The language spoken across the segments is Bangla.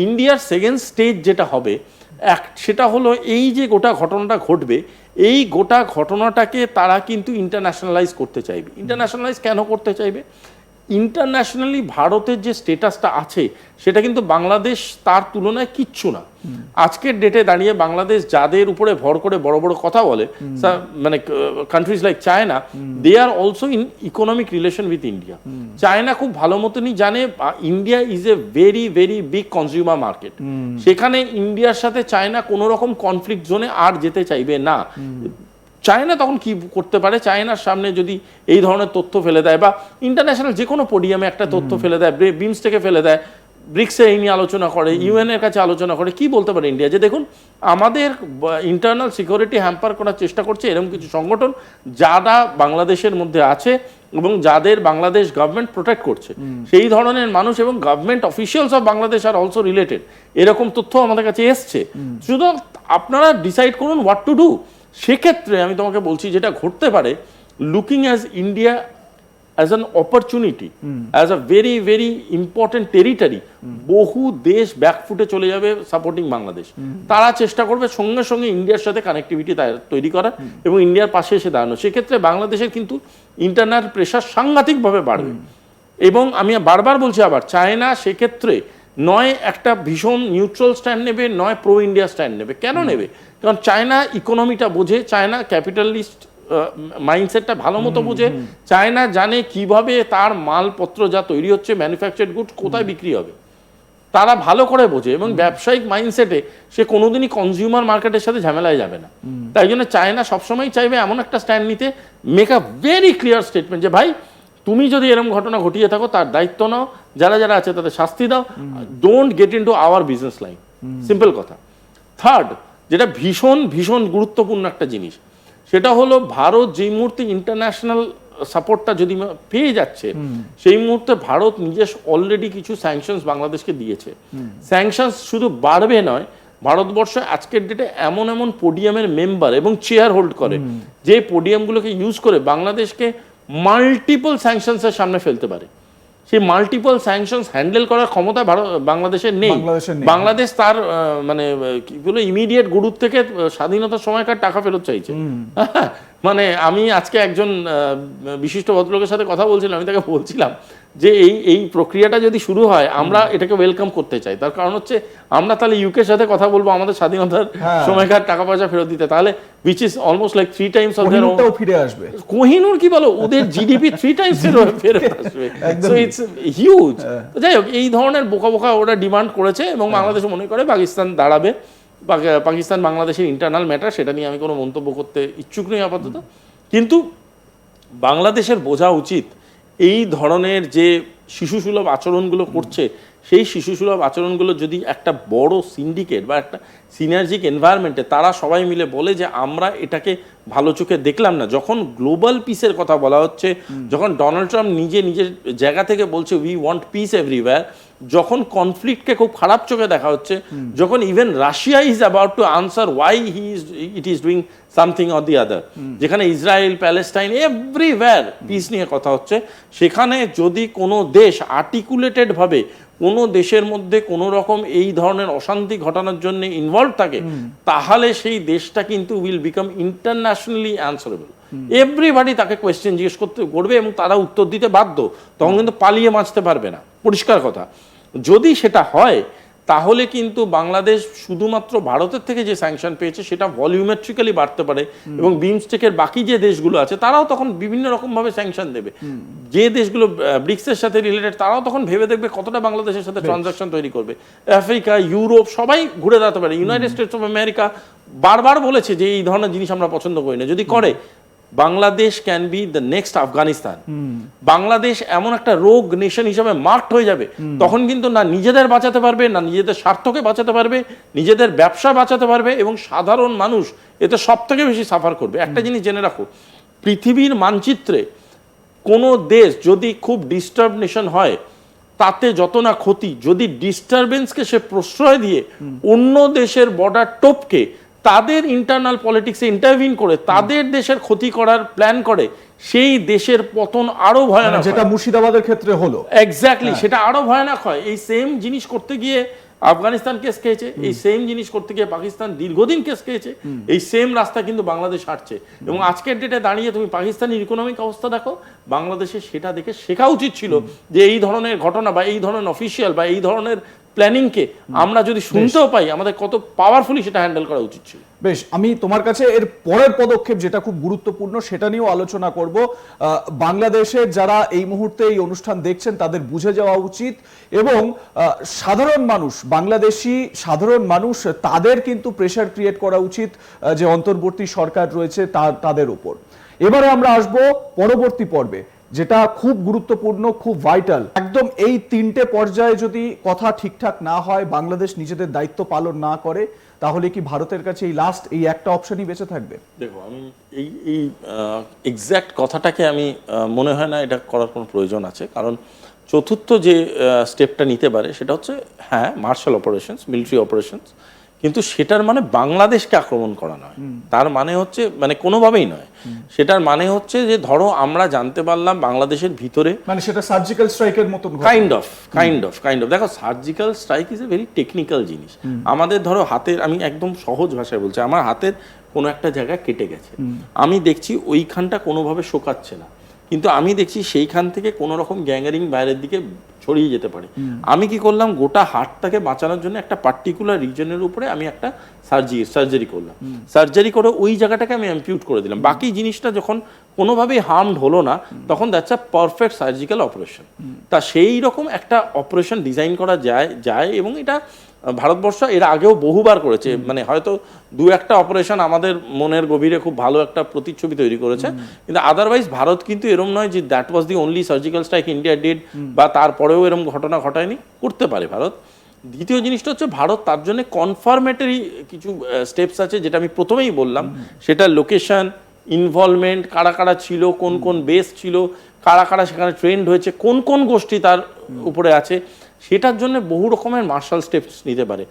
ইন্ডিয়ার সেকেন্ড স্টেজ যেটা হবে সেটা হলো এই যে গোটা ঘটনাটা ঘটবে, এই গোটা ঘটনাটাকে তারা কিন্তু ইন্টারন্যাশনালাইজ করতে চাইবে। ইন্টারন্যাশনালাইজ কেন করতে চাইবে? ইন্টারন্যাশনালি ভারতের যে স্টেটাসটা আছে সেটা কিন্তু বাংলাদেশ তার তুলনায় কিচ্ছু না। আজকের ডেটে দাঁড়িয়ে বাংলাদেশ যাদের উপরে ভর করে বড় বড় কথা বলে, মানে countries like China, they are also in economic relation with India. China খুব ভালো মতনই জানে India is a very very big consumer market. সেখানে ইন্ডিয়ার সাথে চায়না কোনো রকম কনফ্লিক্ট জোনে আর যেতে চাইবে না। চায়না তখন কি করতে পারে? চায়নার সামনে যদি এই ধরনের তথ্য ফেলে দেয় বা ইন্টারন্যাশনাল যে কোনো পোডিয়ামে একটা তথ্য ফেলে দেয়, বিমস্টেকে ফেলে দেয়, ব্রিক্সে এই নিয়ে আলোচনা করে, ইউএন এর কাছে আলোচনা করে, কি বলতে পারে ইন্ডিয়া? যে দেখুন আমাদের ইন্টারনাল সিকিউরিটি হ্যাম্পার করার চেষ্টা করছে এরকম কিছু সংগঠন যারা বাংলাদেশের মধ্যে আছে এবং যাদের বাংলাদেশ গভর্নমেন্ট প্রোটেক্ট করছে, সেই ধরনের মানুষ এবং government officials of Bangladesh are also related, এরকম তথ্য আমাদের কাছে এসছে। শুধু আপনারা ডিসাইড করুন হোয়াট টু ডু। সেক্ষেত্রে আমি তোমাকে বলছি যেটা ঘটতে পারে, looking as India as an opportunity, as a very very important territory, বহু দেশ ব্যাকফুটে চলে যাবে সাপোর্টিং বাংলাদেশ। তারা চেষ্টা করবে সঙ্গে সঙ্গে ইন্ডিয়ার সাথে কানেক্টিভিটি তৈরি করার এবং ইন্ডিয়ার পাশে এসে দাঁড়ানো। সেক্ষেত্রে বাংলাদেশের কিন্তু ইন্টারনাল প্রেশার সাংঘাতিকভাবে বাড়বে। এবং আমি বারবার বলছি আবার, চায়না সেক্ষেত্রে নয় একটা ভীষণ নিউট্রাল স্ট্যান্ড নেবে, নয় প্রো ইন্ডিয়া স্ট্যান্ড নেবে। কেন নেবে? কারণ চায়না ইকোনমিটা বোঝে, চায়না ক্যাপিটালিস্ট মাইন্ডসেটটা ভালো মতো বোঝে। চায়না জানে কিভাবে তার মালপত্র যা তৈরি হচ্ছে, ম্যানুফ্যাকচার্ড গুডস কোথায় বিক্রি হবে, তারা ভালো করে বোঝে। এবং ব্যবসায়িক মাইন্ডসেটে সে কোনোদিনই কনজিউমার মার্কেটের সাথে ঝামেলায় যাবে না। তাই জন্য চায়না সবসময় চাইবে এমন একটা স্ট্যান্ড নিতে, make a very clear statement যে ভাই তুমি যদি এরকম ঘটনা ঘটিয়ে থাকো তার দায়িত্ব নাও, যারা যারা আছে তাদের শাস্তি দাও, don't get into hour business line. Simple কথা। থার্ড, যেটা ভীষণ ভীষণ গুরুত্বপূর্ণ একটা জিনিস, সেটা হলো ভারত যেই মুহূর্তে ইন্টারন্যাশনাল সাপোর্টটা যদি পেয়ে যাচ্ছে, সেই মুহূর্তে ভারত নিজের অলরেডি কিছু স্যাংশনস বাংলাদেশকে দিয়েছে। স্যাংশনস শুধু বাড়বে নয়, ভারতবর্ষ আজকের ডেটে এমন এমন পোডিয়ামের মেম্বার এবং চেয়ার হোল্ড করে, যে পোডিয়ামগুলোকে ইউজ করে বাংলাদেশকে মাল্টিপল স্যাংশনসের সামনে ফেলতে পারে। সেই মাল্টিপল স্যাংশনস হ্যান্ডেল করার ক্ষমতা বাংলাদেশের নেই। বাংলাদেশ তার মানে কি বলে ইমিডিয়েট গুরুত্ব থেকে স্বাধীনতার সময়কার টাকা ফেরত চাইছে। মানে আমি আজকে একজন বিশিষ্ট ভদ্রলোকের সাথে কথা বলছিলাম, আমি তাকে বলছিলাম যে এই প্রক্রিয়াটা যদি শুরু হয় আমরা এটাকে ওয়েলকাম করতে চাই। তার কারণ হচ্ছে আমরা তাহলে ইউকের সাথে কথা বলবো আমাদের স্বাধীনতার সময়কার টাকা পয়সা ফেরত দিতে, তাহলে which is almost like 3 times of their own. ফিরে আসবে কোহিনূর কি বলো, ওদের জিডিপি 3 times ফেরত আসবে। So it's huge. যাই হোক, এই ধরনের বোকা বোকা ওরা ডিমান্ড করেছে এবং বাংলাদেশ মনে করে পাকিস্তান দাঁড়াবে। পাকিস্তান বাংলাদেশের ইন্টারনাল ম্যাটার, সেটা নিয়ে আমি কোনো মন্তব্য করতে ইচ্ছুক নই আপাতত। কিন্তু বাংলাদেশের বোঝা উচিত এই ধরনের যে শিশুসুলভ আচরণগুলো করছে, সেই শিশুসুলভ আচরণগুলো যদি একটা বড় সিন্ডিকেট বা একটা সিনার্জিক এনভায়রনমেন্টে তারা সবাই মিলে বলে যে আমরা এটাকে ভালো চোখে দেখলাম না। যখন গ্লোবাল পিসের কথা বলা হচ্ছে, যখন ডোনাল্ড ট্রাম্প নিজের জায়গা থেকে বলছে উই ওয়ান্ট পিস এভরিওয়্যার, যখন কনফ্লিক্টকে খুব খারাপ চোখে দেখা হচ্ছে, যখন even Russia is about to answer why it is doing something or the other, যেখানে ইসরায়েল প্যালেস্টাইন এভরিওয়্যার পিস নিয়ে কথা হচ্ছে, সেখানে যদি কোনো দেশ আর্টিকুলেটেড ভাবে কোনো দেশের মধ্যে কোনো রকম এই ধরনের অশান্তি ঘটানোর জন্য ইনভলভ থাকে, তাহলে সেই দেশটা কিন্তু will become internationally answerable. Everybody তাকে কোয়েশ্চেন জিজ্ঞেস করবে এবং তারা উত্তর দিতে বাধ্য। তখন কিন্তু পালিয়ে বাঁচতে পারবে না, পরিষ্কার কথা। যদি সেটা হয় তাহলে কিন্তু বাংলাদেশ শুধুমাত্র ভারতের থেকে যে স্যাংশন পেয়েছে সেটা ভলিউমেট্রিক্যালি বাড়তে পারে এবং বিমস্টেকের বাকি যে দেশগুলো আছে তারাও তখন বিভিন্ন রকমভাবে স্যাংশন দেবে। যে দেশগুলো ব্রিক্সের সাথে রিলেটেড তারাও তখন ভেবে দেখবে কতটা বাংলাদেশের সাথে ট্রানজাকশন তৈরি করবে। আফ্রিকা, ইউরোপ সবাই ঘুরে দাঁড়াতে পারে। ইউনাইটেড স্টেটস অফ আমেরিকা বারবার বলেছে যে এই ধরনের জিনিস আমরা পছন্দ করি না। যদি করে, Bangladesh can be the next Afghanistan. Bangladesh এমন একটা রোগ নেশন হিসাবে মার্কড হয়ে যাবে, তখন কিন্তু না নিজেদের বাঁচাতে পারবে, না নিজেদের স্বার্থকে বাঁচাতে পারবে, নিজেদের ব্যবসা বাঁচাতে পারবে, এবং সাধারণ মানুষ এতে সব থেকে বেশি সাফার করবে। একটা জিনিস জেনে রাখো, পৃথিবীর মানচিত্রে কোনো দেশ যদি খুব ডিস্টার্ব নেশন হয়, তাতে যত না ক্ষতি, যদি ডিস্টারবেন্সকে সে প্রশ্রয় দিয়ে অন্য দেশের বর্ডার টপকে তাদের ইন্টারনাল পলিটিক্সে ইন্টারভিন করে তাদের দেশের ক্ষতি করার প্ল্যান করে, সেই দেশের পতন আরো ভয়ানক, যেটা মুর্শিদাবাদের ক্ষেত্রে হলো। এক্স্যাক্টলি, সেটা আরো ভয়ানক হয়। এই সেম জিনিস করতে গিয়ে আফগানিস্তান কেস খেয়েছে, এই সেম জিনিস করতে গিয়ে পাকিস্তান দীর্ঘদিন কেস খেয়েছে, এই সেম রাস্তা কিন্তু বাংলাদেশ হাঁটছে। এবং আজকের ডেটে দাঁড়িয়ে তুমি পাকিস্তানের ইকোনমিক অবস্থা দেখো, বাংলাদেশে সেটা দেখে শেখা উচিত ছিল যে এই ধরনের ঘটনা বা এই ধরনের অফিসিয়াল বা এই ধরনের প্ল্যানিংকে আমরা যদি শুনতেও পাই, আমাদের কত পাওয়ারফুলি সেটা হ্যান্ডেল করা উচিত ছিল। বেশ, আমি তোমার কাছে এর পরের পদক্ষেপ যেটা খুব গুরুত্বপূর্ণ সেটা নিয়েও আলোচনা করব। বাংলাদেশের যারা এই মুহূর্তে এই অনুষ্ঠান দেখছেন তাদের বুঝে যাওয়া উচিত, এবং সাধারণ মানুষ, বাংলাদেশি সাধারণ মানুষ, তাদের কিন্তু প্রেসার ক্রিয়েট করা উচিত যে অন্তর্বর্তী সরকার রয়েছে তাদের উপর। এবারে আমরা আসব পরবর্তী পর্বে, যেটা খুব গুরুত্বপূর্ণ, খুব ভাইটাল। একদম এই তিনটে পর্যায়ে যদি কথা ঠিকঠাক না হয়, বাংলাদেশ নিজেদের দায়িত্ব পালন না করে, তাহলে কি ভারতের কাছে এই একটা অপশনই বেঁচে থাকবে? দেখো, আমি এই এক্স্যাক্ট কথাটাকে আমি মনে হয় না এটা করার কোনো প্রয়োজন আছে। কারণ চতুর্থ যে স্টেপটা নিতে পারে সেটা হচ্ছে, হ্যাঁ, মার্শাল অপারেশনস, মিলিটারি অপারেশনস, কিন্তু সেটার মানে বাংলাদেশকে আক্রমণ করা নয়। তার মানে হচ্ছে, মানে কোনোভাবেই নয়। সেটার মানে হচ্ছে যে ধরো আমরা জানতে পারলাম বাংলাদেশের ভিতরে, মানে সেটা সার্জিক্যাল স্ট্রাইকের মতন কাইন্ড অফ। দেখো, surgical strike is a very technical জিনিস। আমাদের ধরো হাতের, আমি একদম সহজ ভাষায় বলছি, আমার হাতের কোনো একটা জায়গায় কেটে গেছে, আমি দেখছি ওইখানটা কোনোভাবে শোকাচ্ছে না, কিন্তু আমি দেখছি সেইখান থেকে কোনো রকম গ্যাঙ্গারিং বাইরের দিকে ছড়িয়ে যেতে পারে। আমি কি করলাম, গোটা হার্টটাকে বাঁচানোর জন্য একটা পার্টিকুলার রিজনের উপরে আমি একটা সার্জারি করলাম। সার্জারি করে ওই জায়গাটাকে আমি অ্যাম্পিউট করে দিলাম। বাকি জিনিসটা যখন কোনোভাবেই হার্মড হলো না, তখন that's a perfect surgical operation. তা সেই রকম একটা অপারেশন ডিজাইন করা যায় এবং এটা ভারতবর্ষ এর আগেও বহুবার করেছে। মানে হয়তো দু একটা অপারেশন আমাদের মনের গভীরে খুব ভালো একটা প্রতিচ্ছবি তৈরি করেছে, কিন্তু আদারওয়াইজ ভারত কিন্তু এরম নয় যে that was the only surgical strike India did, বা তারপরেও এরম ঘটনা ঘটায়নি, করতে পারে ভারত। দ্বিতীয় জিনিসটা হচ্ছে, ভারত তার জন্য কনফার্মেটরি কিছু স্টেপস আছে, যেটা আমি প্রথমেই বললাম, সেটা লোকেশন, ইনভলভমেন্ট, কারা কারা ছিল, কোন কোন বেস ছিল, কারা কারা সেখানে ট্রেন্ড হয়েছে, কোন কোন গোষ্ঠী তার উপরে আছে, সেটার জন্য বহু রকমের মার্শাল স্টেপস নিতে পারে।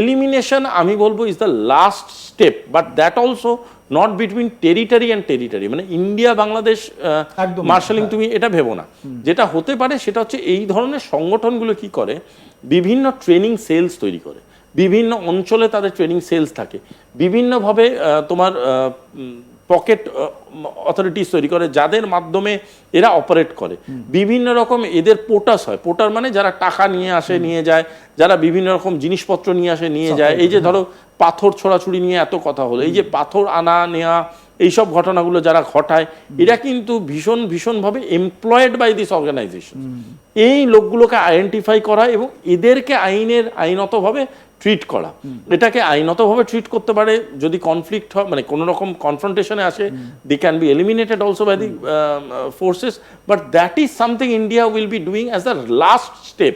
এলিমিনেশন আমি বলবো is the last step, but that also not between territory and territory, মানে ইন্ডিয়া বাংলাদেশ মার্শালিং তুমি এটা ভেবো না। যেটা হতে পারে সেটা হচ্ছে, এই ধরনের সংগঠনগুলো কি করে, বিভিন্ন ট্রেনিং সেলস তৈরি করে, বিভিন্ন অঞ্চলে তাদের ট্রেনিং সেলস থাকে, বিভিন্নভাবে তোমার পকেট অথরিটিস তৈরি করে, যাদের মাধ্যমে এরা অপারেট করে। বিভিন্ন রকম এদের পোটাস হয়, পোটার মানে যারা টাকা নিয়ে আসে নিয়ে যায়, যারা বিভিন্ন রকম জিনিসপত্র নিয়ে আসে নিয়ে যায়। এই যে ধরো পাথর ছোড়াছুড়ি নিয়ে এত কথা হলো, এই যে পাথর আনা নেওয়া, এইসব ঘটনাগুলো যারা ঘটায়, এরা কিন্তু ভীষণভাবে এমপ্লয়েড বাই দিস অর্গানাইজেশন। এই লোকগুলোকে আইডেন্টিফাই করা এবং এদেরকে আইনতভাবে ট্রিট করা, এটাকে আইনতভাবে ট্রিট করতে পারে। যদি কনফ্লিক্ট হয়, মানে কোনো রকম কনফ্রন্টেশনে আসে, they can be eliminated also by the forces, but that is something India will be doing as the last step